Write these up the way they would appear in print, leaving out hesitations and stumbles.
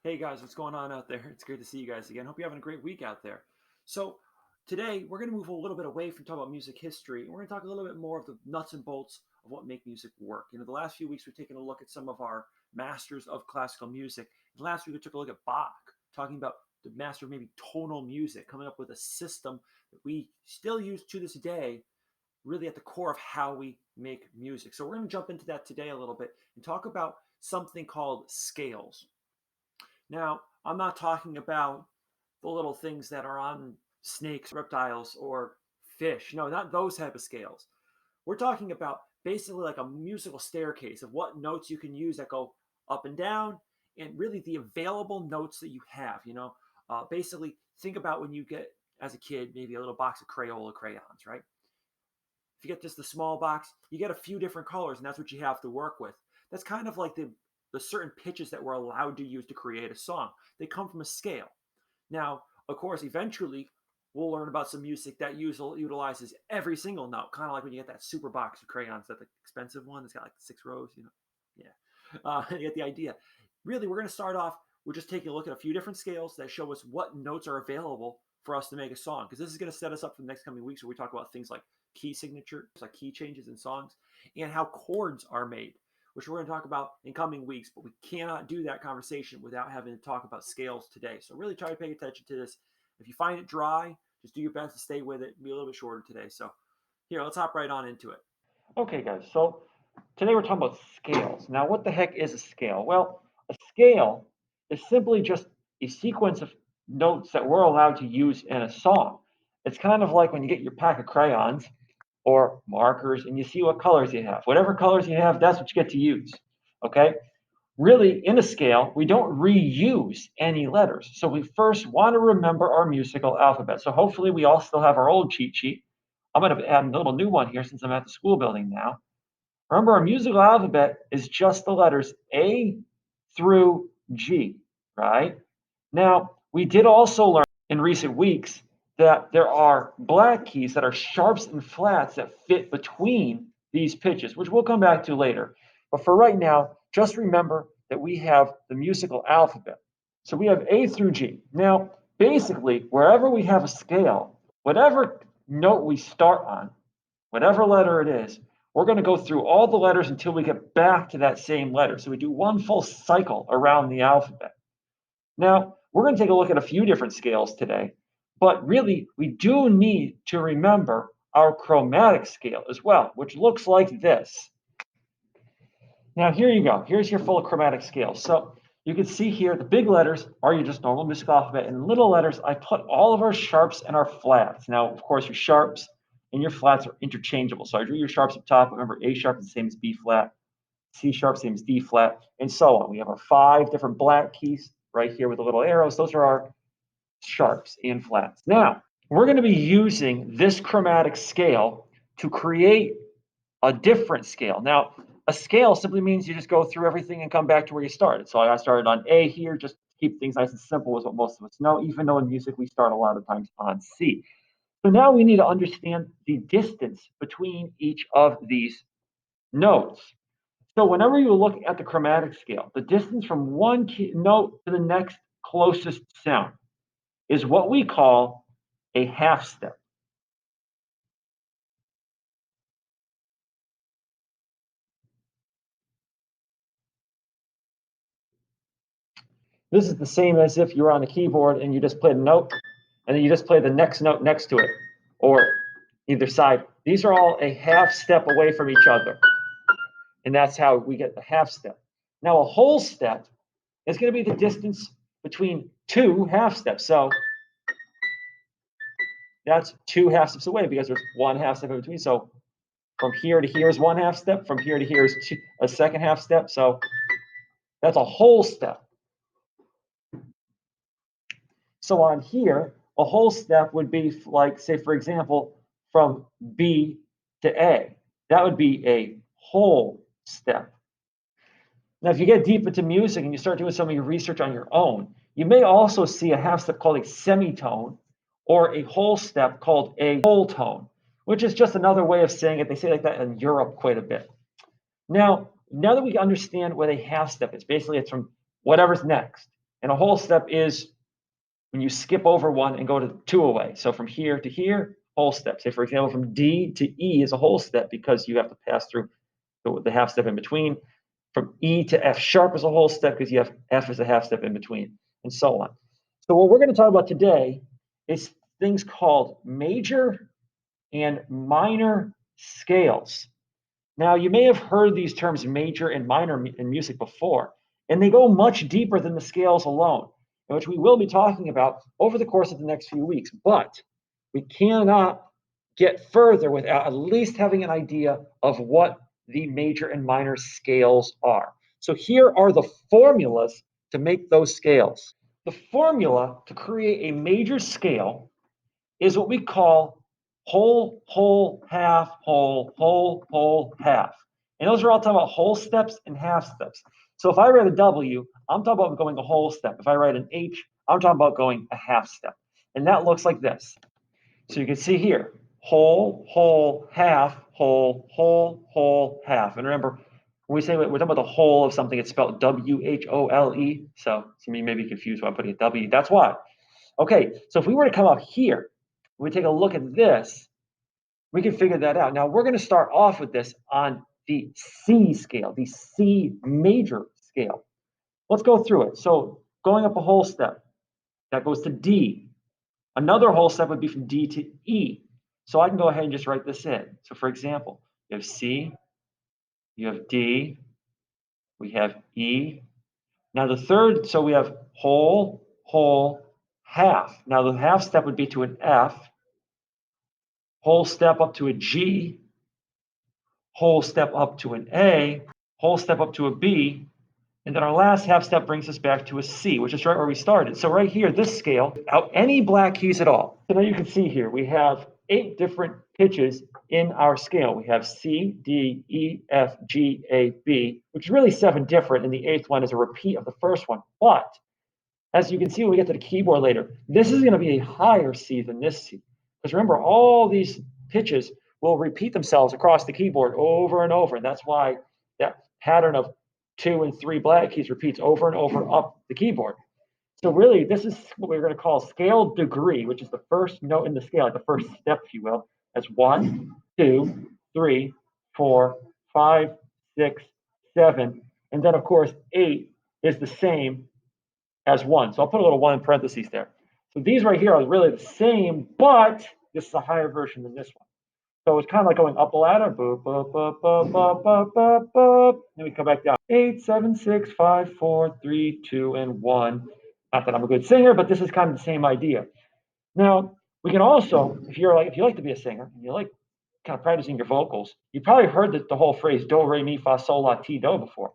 Hey guys, what's going on out there? It's great to see you guys again. Hope you're having a great week out there. So, today we're going to move a little bit away from talking about music history, and we're going to talk a little bit more of the nuts and bolts of what make music work. The last few weeks we've taken a look at some of our masters of classical music. Last week we took a look at Bach, talking about the master of maybe tonal music, coming up with a system that we still use to this day, really at the core of how we make music. So, we're going to jump into that today a little bit and talk about something called scales. Now, I'm not talking about the little things that are on snakes, reptiles, or fish. No, not those type of scales. We're talking about basically like a musical staircase of what notes you can use that go up and down, and really the available notes that you have. Basically, think about when you get, as a kid, maybe a little box of Crayola crayons, right? If you get just the small box, you get a few different colors, and that's what you have to work with. That's kind of like the certain pitches that we're allowed to use to create a song. They come from a scale. Now, of course, eventually we'll learn about some music that utilizes every single note, kind of like when you get that super box of crayons, that the expensive one that's got like 6 rows, Yeah, you get the idea. Really, we're going to start off. We're just taking a look at a few different scales that show us what notes are available for us to make a song, because this is going to set us up for the next coming weeks where we talk about things like key signatures, like key changes in songs, and how chords are made, which we're going to talk about in coming weeks. But we cannot do that conversation without having to talk about scales today. So really try to pay attention to this. If you find it dry, just do your best to stay with it and be a little bit shorter today. So here, let's hop right on into it. Okay, guys, so today we're talking about scales. Now, what the heck is a scale? Well, a scale is simply just a sequence of notes that we're allowed to use in a song. It's kind of like when you get your pack of crayons or markers and you see what colors you have. Whatever colors you have, that's what you get to use. Okay? Really, in a scale, we don't reuse any letters. So we first want to remember our musical alphabet. So hopefully we all still have our old cheat sheet. I'm going to add a little new one here since I'm at the school building now. Remember, our musical alphabet is just the letters A through G, right? Now, we did also learn in recent weeks that there are black keys that are sharps and flats that fit between these pitches, which we'll come back to later. But for right now, just remember that we have the musical alphabet. So we have A through G. Now, basically, wherever we have a scale, whatever note we start on, whatever letter it is, we're going to go through all the letters until we get back to that same letter. So we do one full cycle around the alphabet. Now, we're going to take a look at a few different scales today, but really we do need to remember our chromatic scale as well, which looks like this. Now, here you go. Here's your full chromatic scale. So you can see here the big letters are your just normal musical alphabet, and little letters, I put all of our sharps and our flats. Now, of course, your sharps and your flats are interchangeable. So I drew your sharps up top. Remember, A sharp is the same as B flat, C sharp same as D flat, and so on. We have our 5 different black keys right here with the little arrows. Those are our sharps and flats. Now, we're going to be using this chromatic scale to create a different scale. Now, a scale simply means you just go through everything and come back to where you started. So I started on A here, just to keep things nice and simple is what most of us know, even though in music we start a lot of times on C. So now we need to understand the distance between each of these notes. So whenever you look at the chromatic scale, the distance from one note to the next closest sound is what we call a half step. This is the same as if you were on the keyboard and you just played a note and then you just play the next note next to it or either side. These are all a half step away from each other. And that's how we get the half step. Now, a whole step is going to be the distance between 2 half steps. So that's 2 half steps away because there's 1 half step in between. So from here to here is 1 half step. From here to here is a second half step. So that's a whole step. So on here, a whole step would be like, say, for example, from B to A. That would be a whole step. Now, if you get deep into music and you start doing some of your research on your own, you may also see a half step called a semitone or a whole step called a whole tone, which is just another way of saying it. They say like that in Europe quite a bit. Now that we understand what a half step is, basically it's from whatever's next. And a whole step is when you skip over one and go to two away. So from here to here, whole step. Say, for example, from D to E is a whole step because you have to pass through the half step in between. From E to F sharp is a whole step because you have F is a half step in between, and so on. So what we're going to talk about today is things called major and minor scales. Now, you may have heard these terms major and minor in music before, and they go much deeper than the scales alone, which we will be talking about over the course of the next few weeks. But we cannot get further without at least having an idea of what the major and minor scales are. So here are the formulas to make those scales. The formula to create a major scale is what we call whole, half, whole, half. And those are all talking about whole steps and half steps. So if I write a W, I'm talking about going a whole step. If I write an H, I'm talking about going a half step. And that looks like this. So you can see here, whole, half, whole, half. And remember, when we say we're talking about the whole of something, it's spelled W-H-O-L-E. So some of you may be confused why I'm putting a W. That's why. Okay, so if we were to come up here, we take a look at this, we can figure that out. Now we're going to start off with this on the C scale, the C major scale. Let's go through it. So going up a whole step, that goes to D. Another whole step would be from D to E. So I can go ahead and just write this in. So for example, you have C, you have D, we have E. Now the third, so we have whole, half. Now the half step would be to an F, whole step up to a G, whole step up to an A, whole step up to a B, and then our last half step brings us back to a C, which is right where we started. So right here, this scale, without any black keys at all. So now you can see here, we have 8 different pitches in our scale. We have C, D, E, F, G, A, B, which is really 7 different, and the 8th one is a repeat of the first one. But as you can see when we get to the keyboard later, this is going to be a higher C than this C. Because remember, all these pitches will repeat themselves across the keyboard over and over. And that's why that pattern of 2 and 3 black keys repeats over and over up the keyboard. So really, this is what we're going to call scale degree, which is the first note in the scale, like the first step, if you will, as 1, 2, 3, 4, 5, 6, 7. And then, of course, 8 is the same as 1. So I'll put a little 1 in parentheses there. So these right here are really the same, but this is a higher version than this one. So it's kind of like going up a ladder. Boop, boop, boop, boop, boop, boop, boop, boop. Then we come back down. 8, 7, 6, 5, 4, 3, 2, and 1. Not that I'm a good singer, but this is kind of the same idea. Now, we can also, if you like to be a singer and you like kind of practicing your vocals, you probably heard the whole phrase do, re, mi, fa, sol, la, ti, do before.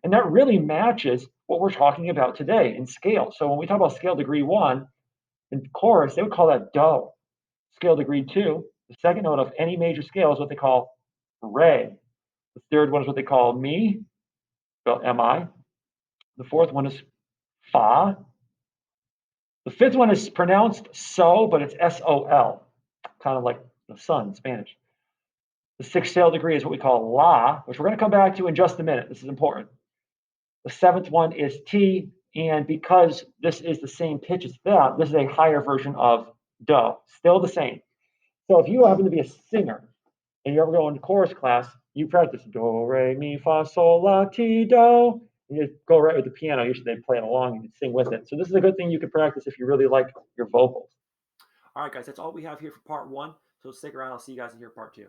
And that really matches what we're talking about today in scale. So when we talk about scale degree 1 in chorus, they would call that do. Scale degree 2, the second note of any major scale is what they call re. The third one is what they call mi, spelled mi. The fourth one is fa. The fifth one is pronounced so, but it's S-O-L, kind of like the sun in Spanish. The sixth scale degree is what we call la, which we're going to come back to in just a minute. This is important. The seventh one is T, and because this is the same pitch as that, this is a higher version of do, still the same. So if you happen to be a singer and you ever go into chorus class, you practice do, re, mi, fa, sol, la, ti, do. And you go right with the piano. Usually they play it along and you sing with it. So this is a good thing you can practice if you really like your vocals. All right, guys, that's all we have here for part 1. So stick around. I'll see you guys in here part 2.